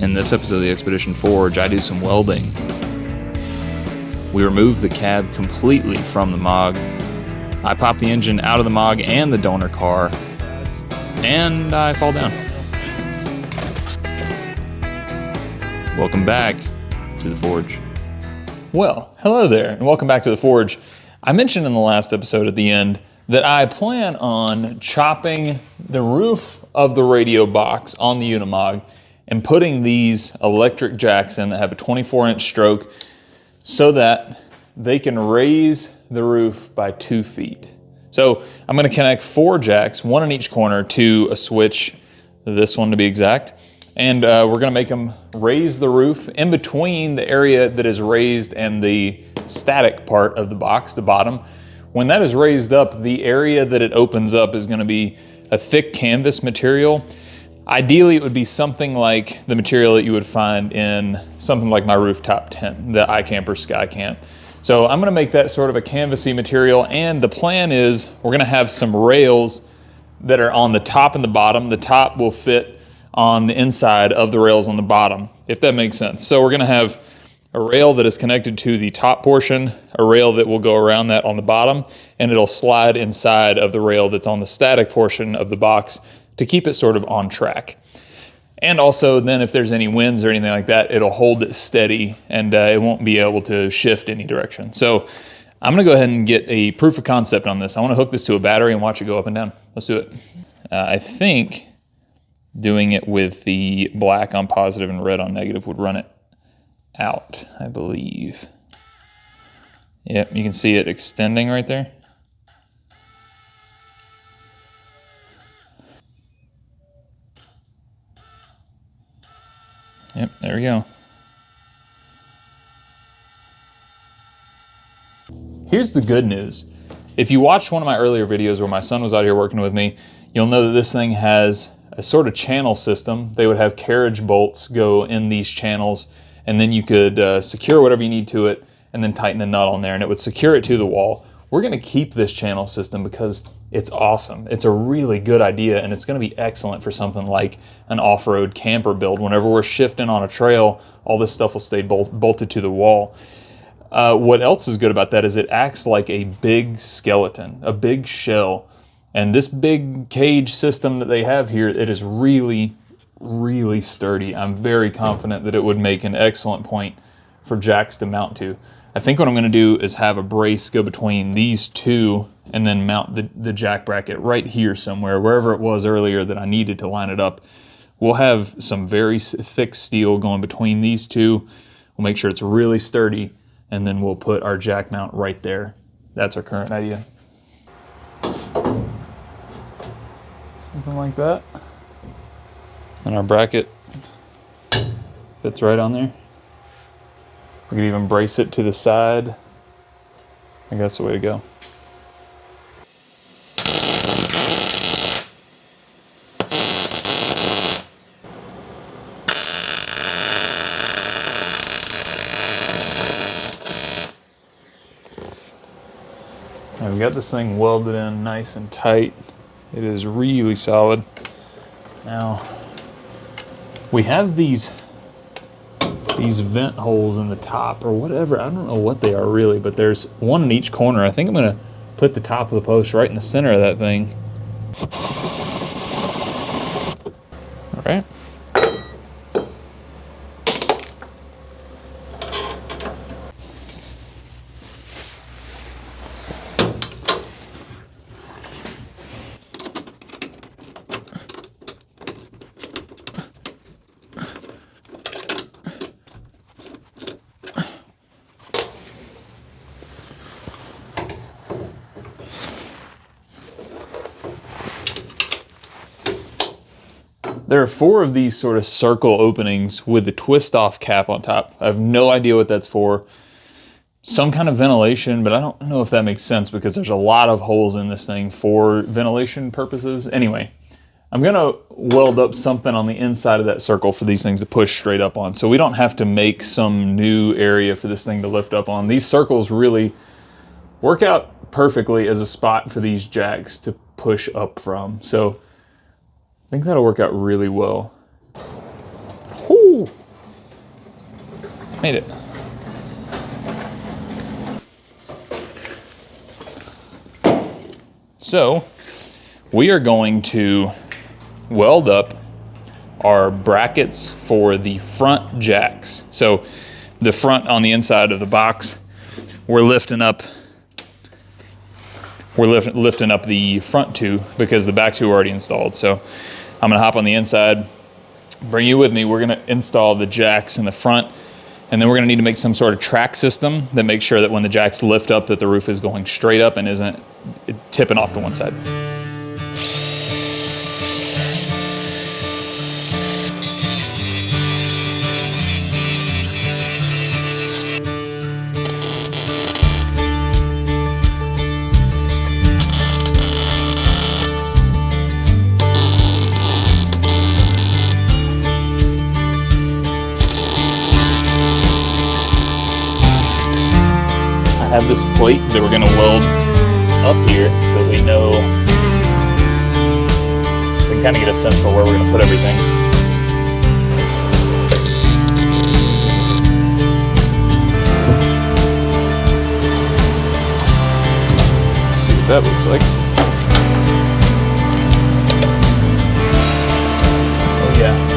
In this episode of the Expedition Forge, I do some welding. We remove the cab completely from the Mog. I pop the engine out of the Mog and the donor car, and I fall down. Welcome back to the Forge. Well, hello there, and welcome back to the Forge. I mentioned in the last episode at the end that I plan on chopping the roof of the radio box on the Unimog and putting these electric jacks in that have a 24-inch stroke so that they can raise the roof by 2 feet. So I'm going to connect 4 jacks, one in each corner, to a switch, this one to be exact, and we're going to make them raise the roof in between the area that is raised and the static part of the box, the bottom. When that is raised up, the area that it opens up is going to be a thick canvas material. Ideally, it would be something like the material that you would find in something like my rooftop tent, the iCamper Sky Camp. So I'm going to make that sort of a canvasy material, and the plan is we're going to have some rails that are on the top and the bottom. The top will fit on the inside of the rails on the bottom, if that makes sense. So we're going to have a rail that is connected to the top portion, a rail that will go around that on the bottom, and it'll slide inside of the rail that's on the static portion of the box to keep it sort of on track. And also then if there's any winds or anything like that, it'll hold it steady and it won't be able to shift any direction. So I'm gonna go ahead and get a proof of concept on this. I wanna hook this to a battery and watch it go up and down. Let's do it. I think doing it with the black on positive and red on negative would run it out, I believe. Yep, you can see it extending right there. Yep, there we go. Here's the good news. If you watched one of my earlier videos where my son was out here working with me, you'll know that this thing has a sort of channel system. They would have carriage bolts go in these channels, and then you could secure whatever you need to it and then tighten a nut on there, and it would secure it to the wall. We're gonna keep this channel system because it's awesome. It's a really good idea, and it's gonna be excellent for something like an off-road camper build. Whenever we're shifting on a trail, all this stuff will stay bolted to the wall. What else is good about that is it acts like a big skeleton, a big shell. And this big cage system that they have here, it is really, really sturdy. I'm very confident that it would make an excellent point for jacks to mount to. I think what I'm gonna do is have a brace go between these two and then mount the jack bracket right here somewhere, wherever it was earlier that I needed to line it up. We'll have some very thick steel going between these two. We'll make sure it's really sturdy, and then we'll put our jack mount right there. That's our current idea. Something like that. And our bracket fits right on there. We could even brace it to the side. I think that's the way to go. Now we got this thing welded in nice and tight. It is really solid. Now, we have these vent holes in the top or whatever. I don't know what they are really, but there's one in each corner. I think I'm gonna put the top of the post right in the center of that thing. All right. There are 4 of these sort of circle openings with the twist-off cap on top. I have no idea what that's for. Some kind of ventilation, but I don't know if that makes sense because there's a lot of holes in this thing for ventilation purposes. Anyway, I'm gonna weld up something on the inside of that circle for these things to push straight up on, so we don't have to make some new area for this thing to lift up on. These circles really work out perfectly as a spot for these jacks to push up from. So I think that'll work out really well. Whew. Made it. So we are going to weld up our brackets for the front jacks. So the front on the inside of the box, we're lifting up the front two because the back two are already installed. So I'm gonna hop on the inside, bring you with me. We're gonna install the jacks in the front, and then we're gonna need to make some sort of track system that makes sure that when the jacks lift up that the roof is going straight up and isn't tipping off to one side. I have this plate that we're gonna weld up here so we know, we can kind of get a sense for where we're gonna put everything. See what that looks like. Oh yeah.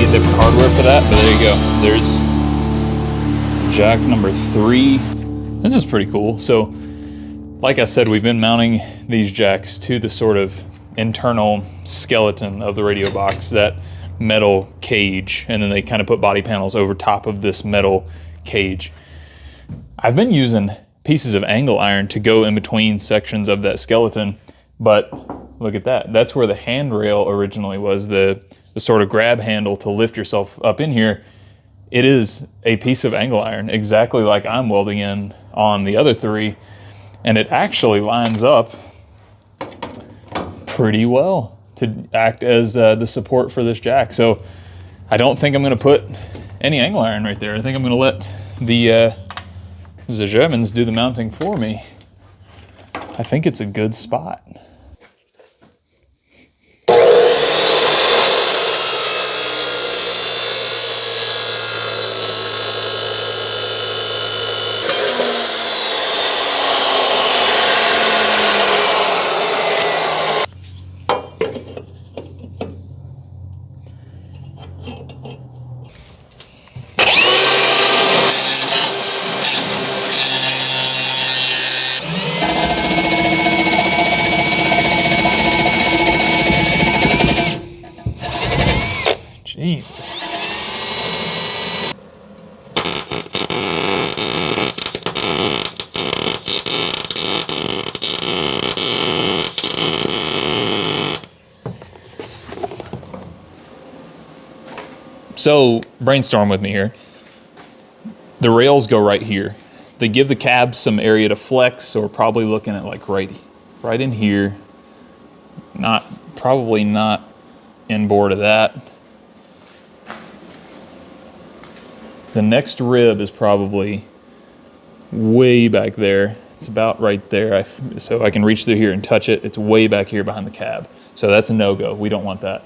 Different hardware for that, but there you go. There's jack number 3. This is pretty cool. So like I said, we've been mounting these jacks to the sort of internal skeleton of the radio box, that metal cage, and then they kind of put body panels over top of this metal cage. I've been using pieces of angle iron to go in between sections of that skeleton, but look at that. That's where the handrail originally was, the sort of grab handle to lift yourself up in here. It is a piece of angle iron, exactly like I'm welding in on the other 3, and it actually lines up pretty well to act as the support for this jack. So I don't think I'm gonna put any angle iron right there. I think I'm gonna let the Germans do the mounting for me. I think it's a good spot. Jesus. So brainstorm with me here. The rails go right here. They give the cab some area to flex, so we're probably looking at like right in here. Probably not inboard of that. The next rib is probably way back there. It's about right there. So I can reach through here and touch it. It's way back here behind the cab. So that's a no-go. We don't want that.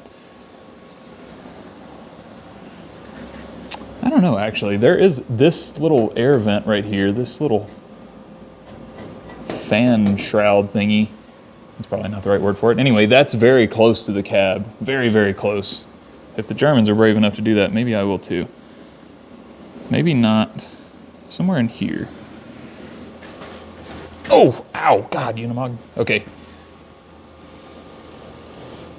don't know, actually. There is this little air vent right here, this little fan shroud thingy. That's probably not the right word for it. Anyway, that's very close to the cab. Very, very close. If the Germans are brave enough to do that, maybe I will too. Maybe not. Somewhere in here. Oh, ow, God, Unimog. Okay.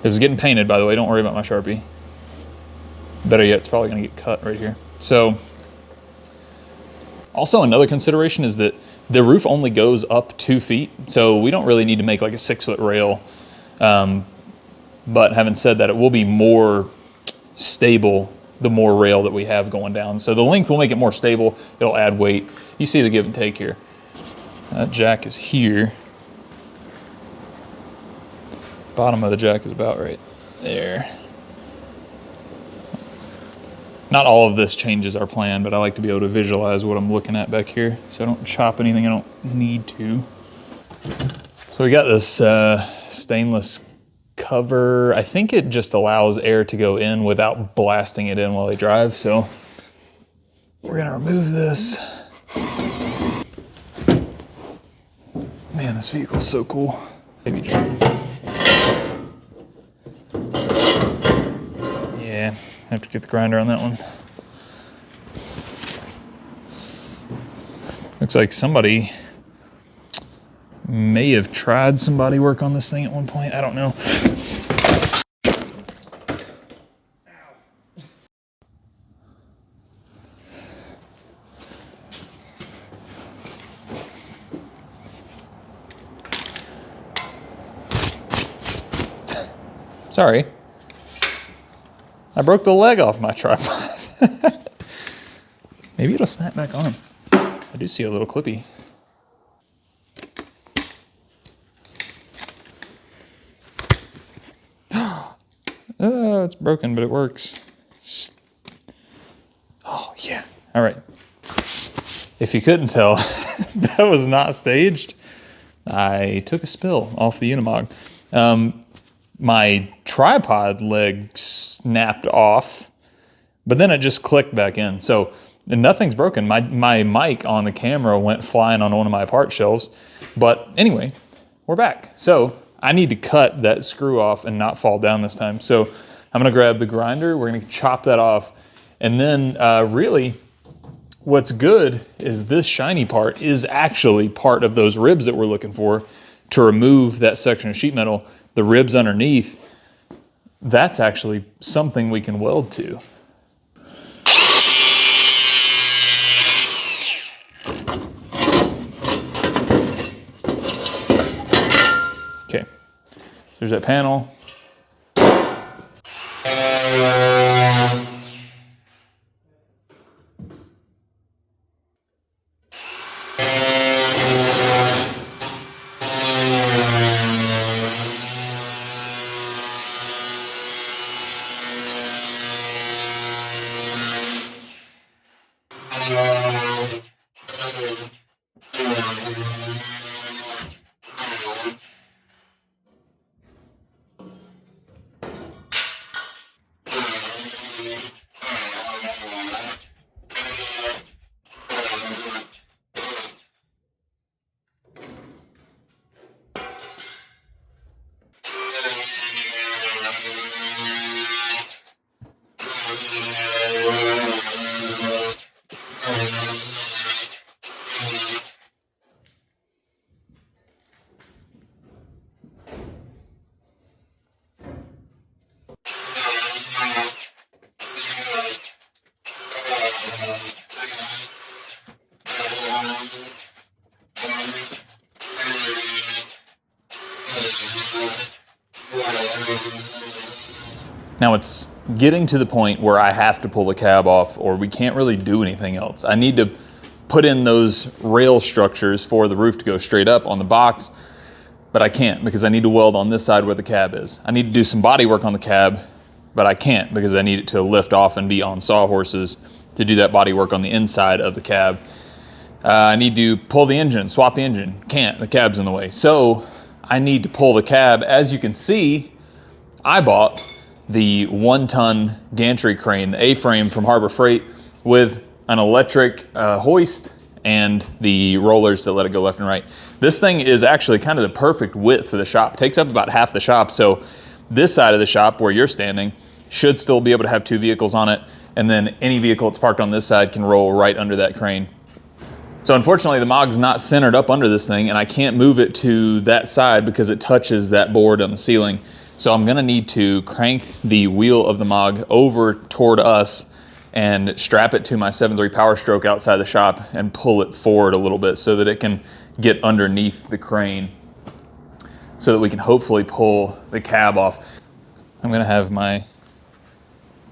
This is getting painted, by the way. Don't worry about my Sharpie. Better yet, it's probably gonna get cut right here. So, also another consideration is that the roof only goes up 2 feet, so we don't really need to make like a 6-foot rail. But having said that, it will be more stable the more rail that we have going down. So the length will make it more stable. It'll add weight. You see the give and take here. That jack is here. Bottom of the jack is about right there. Not all of this changes our plan, but I like to be able to visualize what I'm looking at back here so I don't chop anything I don't need to. So we got this stainless cover. I think it just allows air to go in without blasting it in while they drive. So we're gonna remove this. Man, this vehicle's so cool. Maybe yeah, have to get the grinder on that one. Looks like somebody may have tried some body work on this thing at one point. I don't know. Sorry. I broke the leg off my tripod. Maybe it'll snap back on. I do see a little clippy. Oh, it's broken, but it works. Oh, yeah. All right. If you couldn't tell, that was not staged. I took a spill off the Unimog. My tripod leg snapped off, but then it just clicked back in. So nothing's broken. My mic on the camera went flying on one of my part shelves. But anyway, we're back. So I need to cut that screw off and not fall down this time. So I'm gonna grab the grinder, we're gonna chop that off. And then really what's good is this shiny part is actually part of those ribs that we're looking for to remove that section of sheet metal. The ribs underneath, that's actually something we can weld to. Okay, so there's that panel. Now it's getting to the point where I have to pull the cab off or we can't really do anything else. I need to put in those rail structures for the roof to go straight up on the box, but I can't because I need to weld on this side where the cab is. I need to do some body work on the cab, but I can't because I need it to lift off and be on sawhorses to do that body work on the inside of the cab. I need to pull the engine, swap the engine. Can't, the cab's in the way. So I need to pull the cab. As you can see, I bought the 1-ton gantry crane, the A-frame from Harbor Freight. with an electric hoist and the rollers that let it go left and right. This thing is actually kind of the perfect width for the shop. It takes up about half the shop, so this side of the shop where you're standing should still be able to have 2 vehicles on it, and then any vehicle that's parked on this side can roll right under that crane. So unfortunately the Mog's not centered up under this thing, and I can't move it to that side because it touches that board on the ceiling. So I'm gonna need to crank the wheel of the Mog over toward us and strap it to my 7.3 Power Stroke outside the shop and pull it forward a little bit so that it can get underneath the crane so that we can hopefully pull the cab off. I'm gonna have my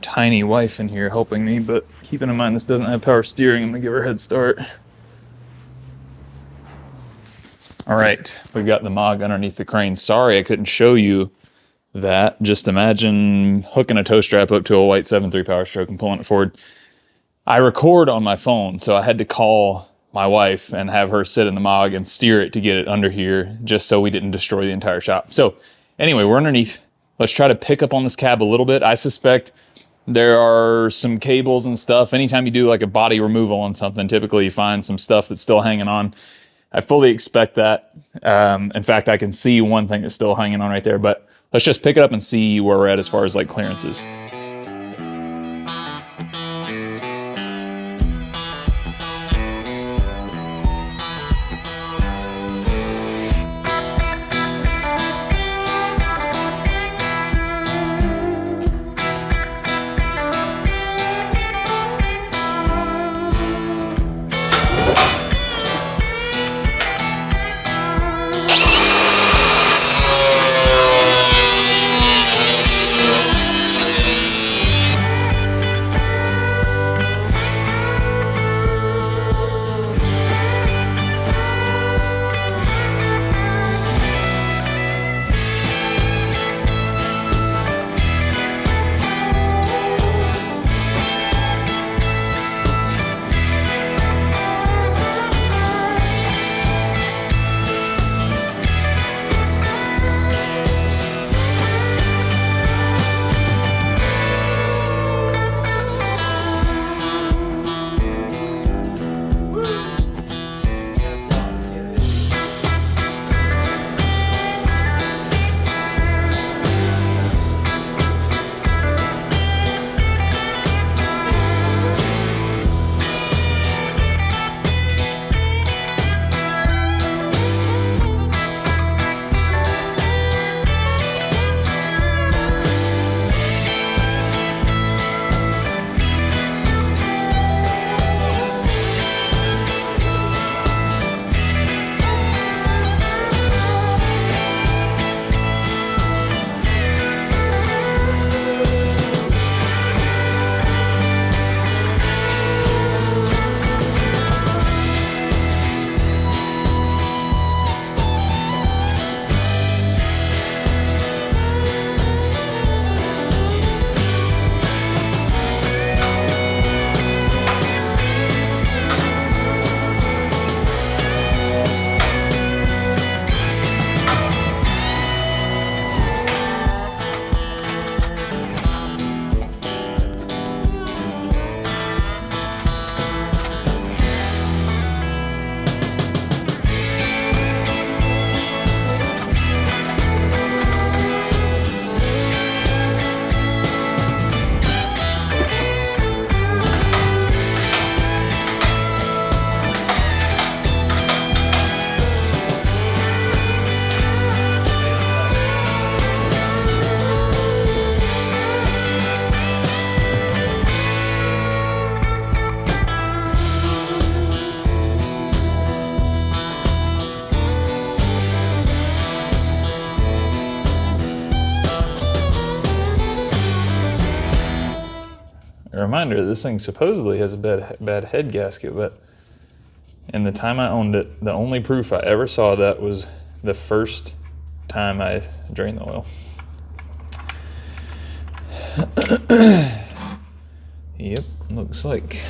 tiny wife in here helping me, but keeping in mind this doesn't have power steering, I'm gonna give her a head start. All right, we've got the Mog underneath the crane. Sorry I couldn't show you that. Just imagine hooking a tow strap up to a white 7.3 Power Stroke and pulling it forward. I record on my phone, so I had to call my wife and have her sit in the Mog and steer it to get it under here, just so we didn't destroy the entire shop. So anyway, we're underneath. Let's try to pick up on this cab a little bit. I suspect there are some cables and stuff. Anytime you do like a body removal on something, typically you find some stuff that's still hanging on. I fully expect that. In fact, I can see one thing that's still hanging on right there, but let's just pick it up and see where we're at as far as like clearances. A reminder, this thing supposedly has a bad head gasket, but in the time I owned it, the only proof I ever saw that was the first time I drained the oil. Yep, looks like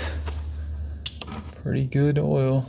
pretty good oil.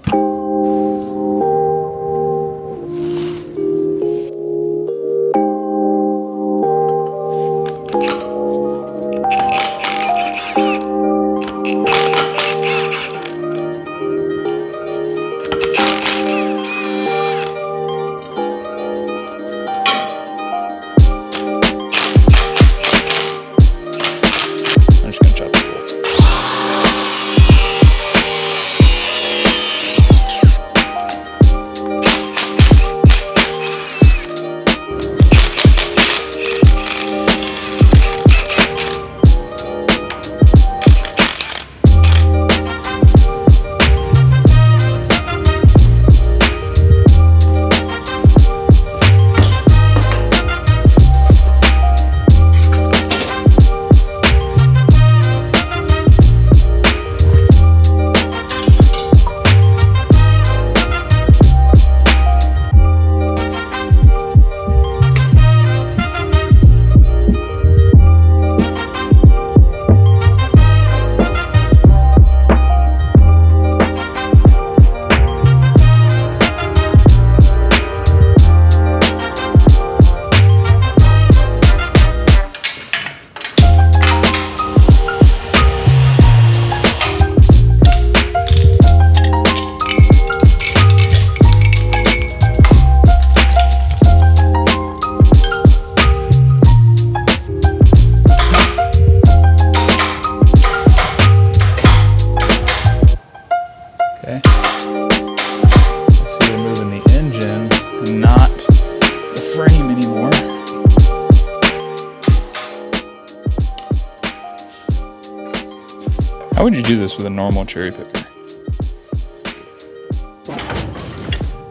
How would you do this with a normal cherry picker?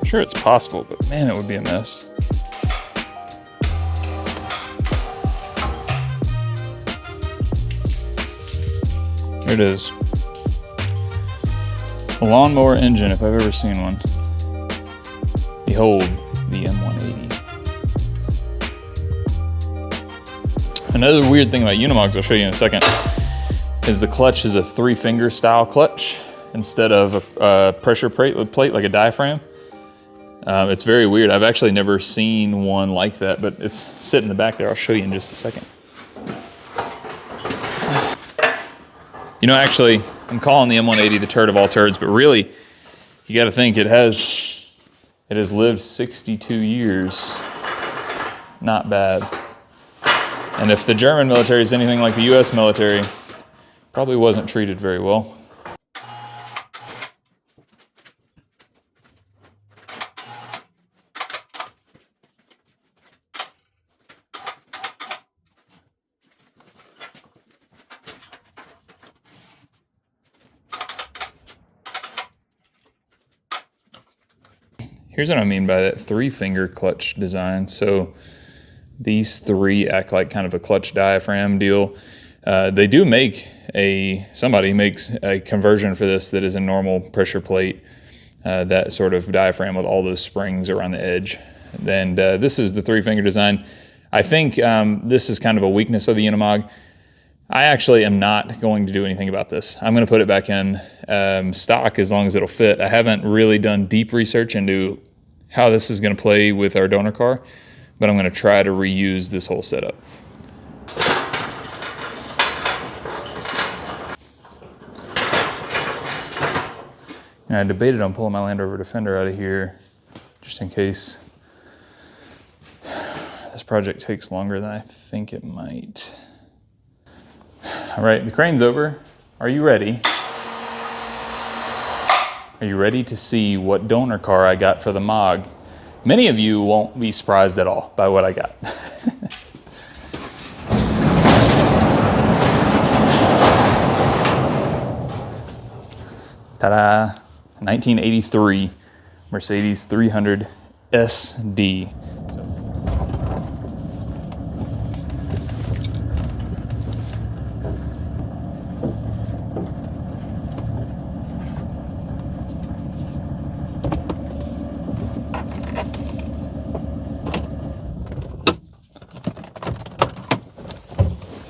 Sure, it's possible, but man, it would be a mess. Here it is. A lawnmower engine, if I've ever seen one. Behold, the M180. Another weird thing about Unimogs, I'll show you in a second, is the clutch is a 3-finger style clutch instead of a pressure plate like a diaphragm. It's very weird. I've actually never seen one like that, but it's sitting in the back there. I'll show you in just a second. You know, actually, I'm calling the M180 the turd of all turds, but really, you got to think it has lived 62 years. Not bad. And if the German military is anything like the US military, probably wasn't treated very well. Here's what I mean by that 3-finger clutch design. So these 3 act like kind of a clutch diaphragm deal. They do make somebody makes a conversion for this that is a normal pressure plate, that sort of diaphragm with all those springs around the edge. And this is the 3-finger design. I think this is kind of a weakness of the Unimog. I actually am not going to do anything about this. I'm going to put it back in stock as long as it'll fit. I haven't really done deep research into how this is going to play with our donor car, but I'm going to try to reuse this whole setup. And I debated on pulling my Land Rover Defender out of here just in case this project takes longer than I think it might. All right, the crane's over. Are you ready? Are you ready to see what donor car I got for the MOG? Many of you won't be surprised at all by what I got. Ta-da! 1983 Mercedes 300 SD.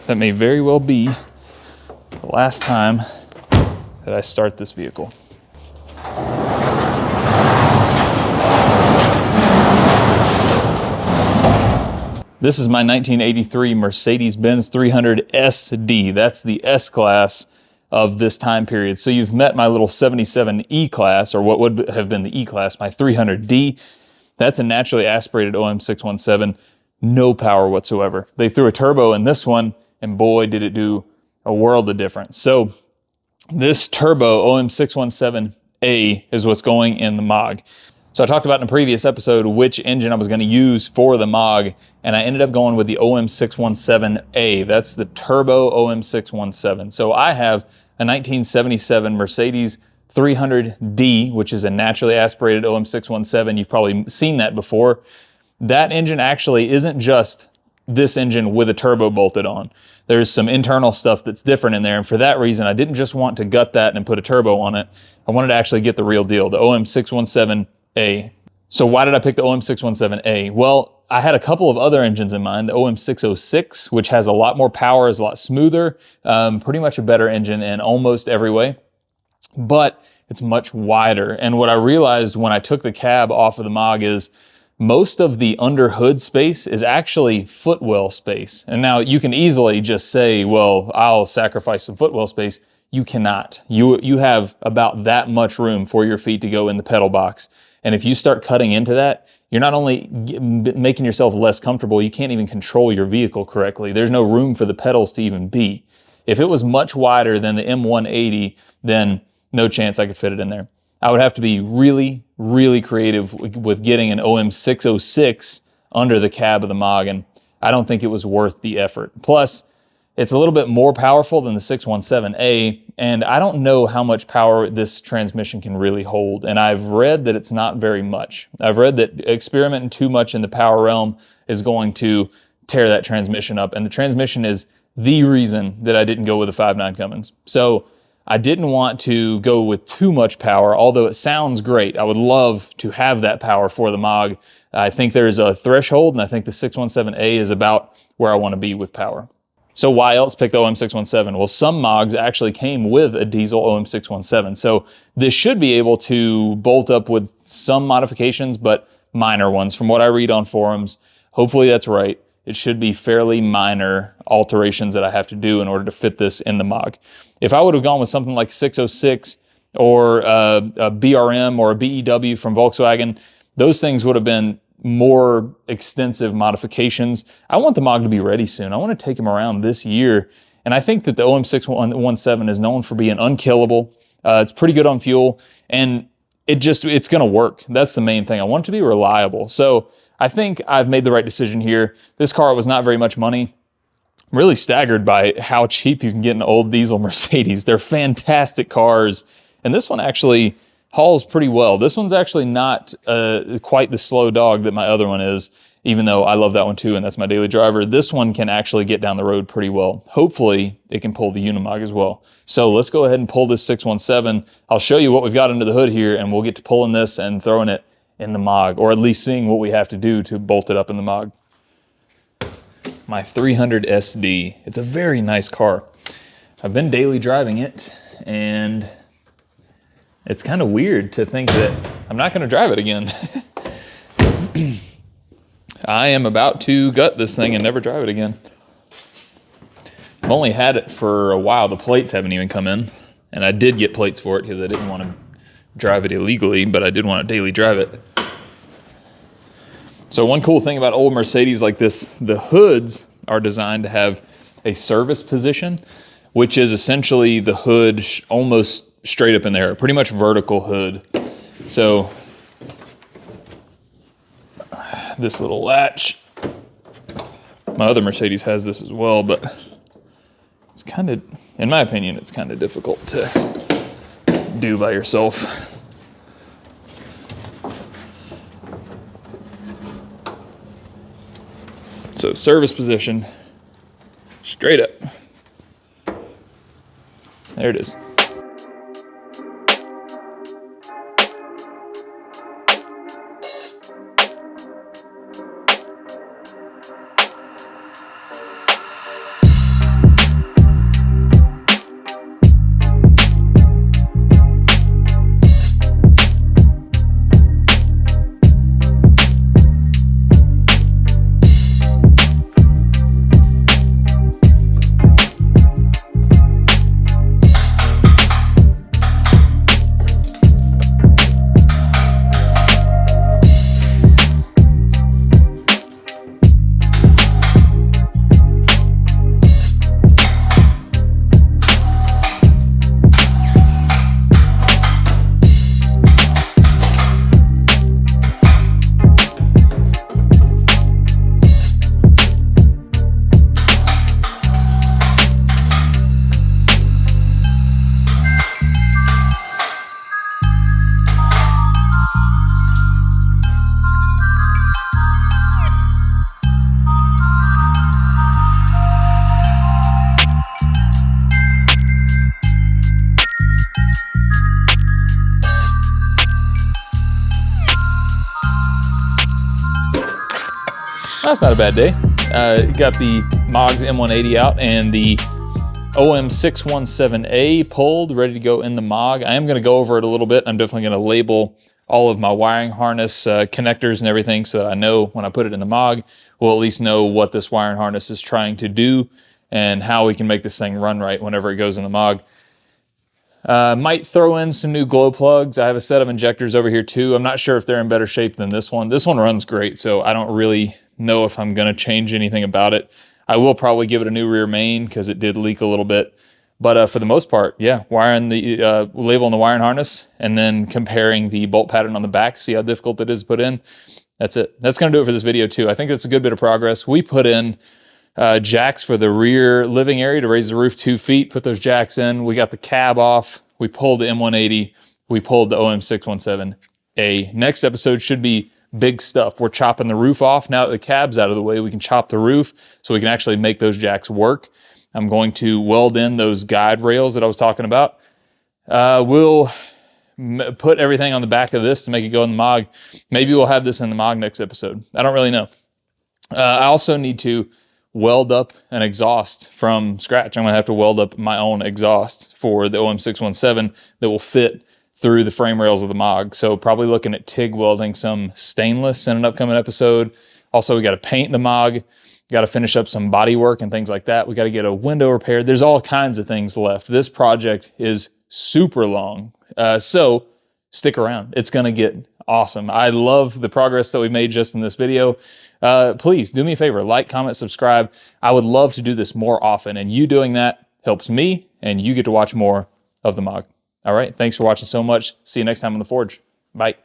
That may very well be the last time that I start this vehicle. This is my 1983 Mercedes-Benz 300 SD. That's the S-Class of this time period. So you've met my little 77 E-Class, or what would have been the E-Class, my 300D. That's a naturally aspirated OM617, no power whatsoever. They threw a turbo in this one, and boy, did it do a world of difference. So this turbo OM617A is what's going in the MOG. So I talked about in a previous episode which engine I was going to use for the MOG, and I ended up going with the OM617A. That's the turbo OM617. So I have a 1977 Mercedes 300D, which is a naturally aspirated OM617. You've probably seen that before. That engine actually isn't just this engine with a turbo bolted on. There's some internal stuff that's different in there, and for that reason, I didn't just want to gut that and put a turbo on it. I wanted to actually get the real deal, the OM617A. So why did I pick the OM617A? Well, I had a couple of other engines in mind, the OM606, which has a lot more power, is a lot smoother, pretty much a better engine in almost every way, but it's much wider. And what I realized when I took the cab off of the MOG is most of the under hood space is actually footwell space. And now you can easily just say, well, I'll sacrifice some footwell space. You cannot. You have about that much room for your feet to go in the pedal box. And if you start cutting into that, you're not only making yourself less comfortable, you can't even control your vehicle correctly. There's no room for the pedals to even be. If it was much wider than the M180, then no chance I could fit it in there. I would have to be really, really creative with getting an OM606 under the cab of the MOG, and I don't think it was worth the effort. Plus, It's a little bit more powerful than the 617A, and I don't know how much power this transmission can really hold, and I've read that it's not very much. I've read that experimenting too much in the power realm is going to tear that transmission up, and the transmission is the reason that I didn't go with a 5.9 Cummins. So I didn't want to go with too much power, although it sounds great. I would love to have that power for the Mog. I think there's a threshold, and I think the 617A is about where I want to be with power. So why else pick the OM617? Well, some Mogs actually came with a diesel OM617. So this should be able to bolt up with some modifications, but minor ones. From what I read on forums, hopefully that's right. It should be fairly minor alterations that I have to do in order to fit this in the Mog. If I would have gone with something like 606 or a BRM or a BEW from Volkswagen, those things would have been more extensive modifications. I want the Mog to be ready soon. I want to take him around this year. And I think that the OM617 is known for being unkillable. It's pretty good on fuel, and it's going to work. That's the main thing. I want it to be reliable. So I think I've made the right decision here. This car was not very much money. I'm really staggered by how cheap you can get an old diesel Mercedes. They're fantastic cars. And this one actually hauls pretty well. This one's actually not quite the slow dog that my other one is, even though I love that one too, and that's my daily driver. This one can actually get down the road pretty well. Hopefully, it can pull the Unimog as well. So let's go ahead and pull this 617. I'll show you what we've got under the hood here, and we'll get to pulling this and throwing it in the Mog, or at least seeing what we have to do to bolt it up in the Mog. My 300 SD. It's a very nice car. I've been daily driving it, and it's kind of weird to think that I'm not going to drive it again. I am about to gut this thing and never drive it again. I've only had it for a while. The plates haven't even come in. And I did get plates for it because I didn't want to drive it illegally, but I did want to daily drive it. So one cool thing about old Mercedes like this, the hoods are designed to have a service position, which is essentially the hood almost straight up in there, pretty much vertical hood. So this little latch, my other Mercedes has this as well, but it's kind of, in my opinion, it's kind of difficult to do by yourself. So service position, straight up. There it is. That's not a bad day. Got the Mogs M180 out and the OM617A pulled, ready to go in the Mog. I am going to go over it a little bit. I'm definitely going to label all of my wiring harness connectors and everything so that I know when I put it in the Mog, we'll at least know what this wiring harness is trying to do and how we can make this thing run right whenever it goes in the Mog. Might throw in some new glow plugs. I have a set of injectors over here too. I'm not sure if they're in better shape than this one. This one runs great, so I don't really know if I'm going to change anything about it. I will probably give it a new rear main because it did leak a little bit. But for the most part, yeah, wiring the label on the wiring harness and then comparing the bolt pattern on the back, see how difficult it is to put in. That's it. That's going to do it for this video too. I think that's a good bit of progress. We put in jacks for the rear living area to raise the roof 2 feet, put those jacks in. We got the cab off. We pulled the M180. We pulled the OM617A. Next episode should be big stuff. We're chopping the roof off. Now that the cab's out of the way, we can chop the roof so we can actually make those jacks work. I'm going to weld in those guide rails that I was talking about. We'll put everything on the back of this to make it go in the Mog. Maybe we'll have this in the Mog next episode. I don't really know. I also need to weld up an exhaust from scratch. I'm going to have to weld up my own exhaust for the OM617 that will fit through the frame rails of the Mog. So probably looking at TIG welding some stainless in an upcoming episode. Also, we got to paint the Mog. Got to finish up some body work and things like that. We got to get a window repaired. There's all kinds of things left. This project is super long. So stick around. It's going to get awesome. I love the progress that we've made just in this video. Please do me a favor, like, comment, subscribe. I would love to do this more often, and you doing that helps me, and you get to watch more of the Mog. All right, thanks for watching so much. See you next time on The Forge. Bye.